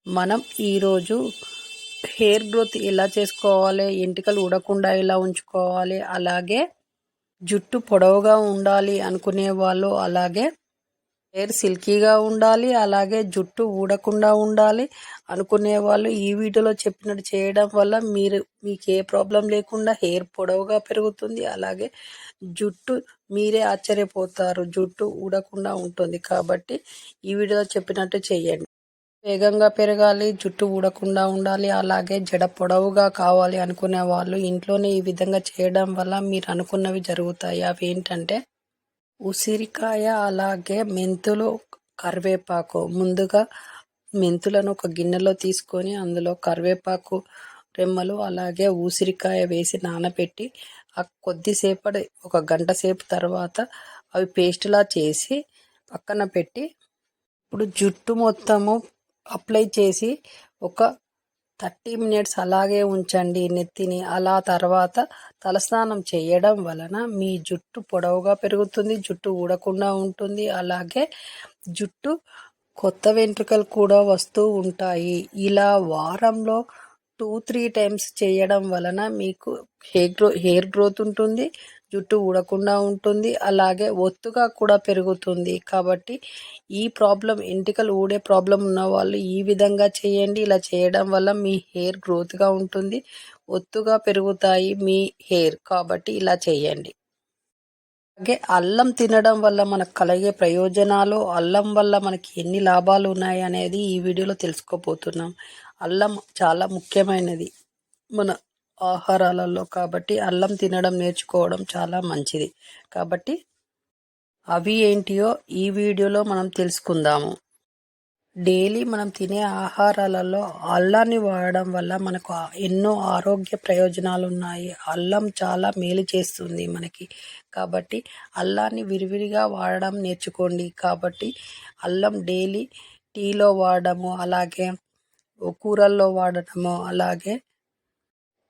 మనం ఈరోజు hair growth ఎలా చేసుకోవాలి, ఎంటికలు ఊడకుండా ఎలా ఉంచుకోవాలి, అలాగే జుట్టు పొడవుగా ఉండాలి అనుకునే వాళ్ళు, అలాగే హెయిర్ సిల్కీగా ఉండాలి, అలాగే జుట్టు ఊడకుండా ఉండాలి అనుకునే వాళ్ళు ఈ వీడియోలో చెప్పినట్టు చేయడం వల్ల మీకు ఏ ప్రాబ్లం లేకుండా హెయిర్ పొడవుగా పెరుగుతుంది. అలాగే జుట్టు మీరే ఆశ్చర్యపోతారు, జుట్టు ఊడకుండా ఉంటుంది. కాబట్టి ఈ వీడియోలో చెప్పినట్టు చేయండి. వేగంగా పెరగాలి, జుట్టు ఊడకుండా ఉండాలి, అలాగే జడ పొడవుగా కావాలి అనుకునే వాళ్ళు ఇంట్లోనే ఈ విధంగా చేయడం వల్ల మీరు అనుకున్నవి జరుగుతాయి. అవి ఏంటంటే ఉసిరికాయ, అలాగే మెంతులు, కరివేపాకు. ముందుగా మెంతులను ఒక గిన్నెలో తీసుకొని అందులో కరివేపాకు రెమ్మలు అలాగే ఉసిరికాయ వేసి నానబెట్టి కొద్దిసేపటి ఒక గంట సేపు తర్వాత అవి పేస్ట్లా చేసి పక్కన పెట్టి ఇప్పుడు జుట్టు మొత్తము అప్లై చేసి ఒక 30 మినిట్స్ అలాగే ఉంచండి నెత్తిని. అలా తర్వాత తలస్నానం చేయడం వలన మీ జుట్టు పొడవుగా పెరుగుతుంది, జుట్టు ఊడకుండా ఉంటుంది. అలాగే జుట్టు కొత్త వెంట్రుకలు కూడా వస్తూ ఉంటాయి. ఇలా వారంలో 2-3 టైమ్స్ చేయడం వలన మీకు హెయిర్ గ్రోత్ ఉంటుంది, జుట్టు ఊడకుండా ఉంటుంది, అలాగే ఒత్తుగా కూడా పెరుగుతుంది. కాబట్టి ఈ ప్రాబ్లం, ఎంటికలు ఊడే ప్రాబ్లం ఉన్న వాళ్ళు ఈ విధంగా చేయండి. ఇలా చేయడం వల్ల మీ హెయిర్ గ్రోత్గా ఉంటుంది, ఒత్తుగా పెరుగుతాయి మీ హెయిర్. కాబట్టి ఇలా చేయండి. అలాగే అల్లం తినడం వల్ల మనకు కలిగే ప్రయోజనాలు, అల్లం వల్ల మనకి ఎన్ని లాభాలు ఉన్నాయి అనేది ఈ వీడియోలో తెలుసుకోబోతున్నాం. అల్లం చాలా ముఖ్యమైనది మన ఆహారాలలో. కాబట్టి అల్లం తినడం నేర్చుకోవడం చాలా మంచిది. కాబట్టి అవి ఏంటియో ఈ వీడియోలో మనం తెలుసుకుందాము. డైలీ మనం తినే ఆహారాలలో అల్లాన్ని వాడడం వల్ల మనకు ఎన్నో ఆరోగ్య ప్రయోజనాలు ఉన్నాయి. అల్లం చాలా మేలు చేస్తుంది మనకి. కాబట్టి అల్లాన్ని విరివిరిగా వాడడం నేర్చుకోండి. కాబట్టి అల్లం డైలీ టీలో వాడడము, అలాగే కూరల్లో వాడటము, అలాగే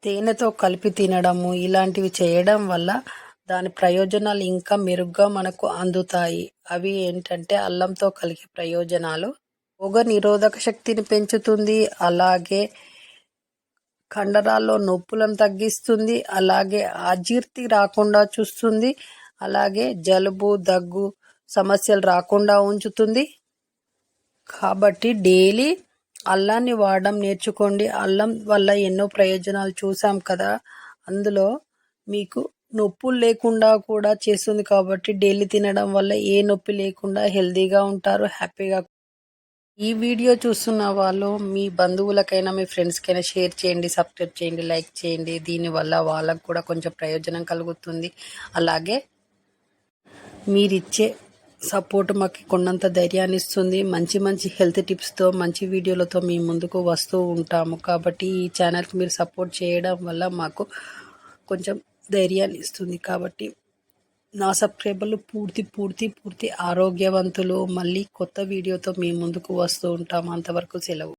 తేనెతో కలిపి తినడము, ఇలాంటివి చేయడం వల్ల దాని ప్రయోజనాలు ఇంకా మెరుగ్గా మనకు అందుతాయి. అవి ఏంటంటే అల్లంతో కలిగే ప్రయోజనాలు: రోగ నిరోధక శక్తిని పెంచుతుంది, అలాగే కండరాల్లో నొప్పులను తగ్గిస్తుంది, అలాగే అజీర్తి రాకుండా చూస్తుంది, అలాగే జలుబు దగ్గు సమస్యలు రాకుండా ఉంచుతుంది. కాబట్టి డైలీ అల్లాన్ని వాడడం నేర్చుకోండి. అల్లం వల్ల ఎన్నో ప్రయోజనాలు చూసాం కదా. అందులో మీకు నొప్పులు లేకుండా కూడా చేస్తుంది. కాబట్టి డైలీ తినడం వల్ల ఏ నొప్పి లేకుండా హెల్తీగా ఉంటారు, హ్యాపీగా. ఈ వీడియో చూస్తున్న వాళ్ళు మీ బంధువులకైనా మీ ఫ్రెండ్స్కైనా షేర్ చేయండి, సబ్స్క్రైబ్ చేయండి, లైక్ చేయండి. దీనివల్ల వాళ్ళకు కూడా కొంచెం ప్రయోజనం కలుగుతుంది. అలాగే మీరిచ్చే సపోర్ట్ మాకు కొన్నంత ధైర్యాన్ని ఇస్తుంది. మంచి మంచి హెల్త్ టిప్స్తో, మంచి వీడియోలతో మీ ముందుకు వస్తూ ఉంటాము. కాబట్టి ఈ ఛానల్కి మీరు సపోర్ట్ చేయడం వల్ల మాకు కొంచెం ధైర్యాన్ని ఇస్తుంది. కాబట్టి నా సబ్స్క్రైబర్లు పూర్తి ఆరోగ్యవంతులు. మళ్ళీ కొత్త వీడియోతో మీ ముందుకు వస్తూ ఉంటాము. అంతవరకు సెలవు.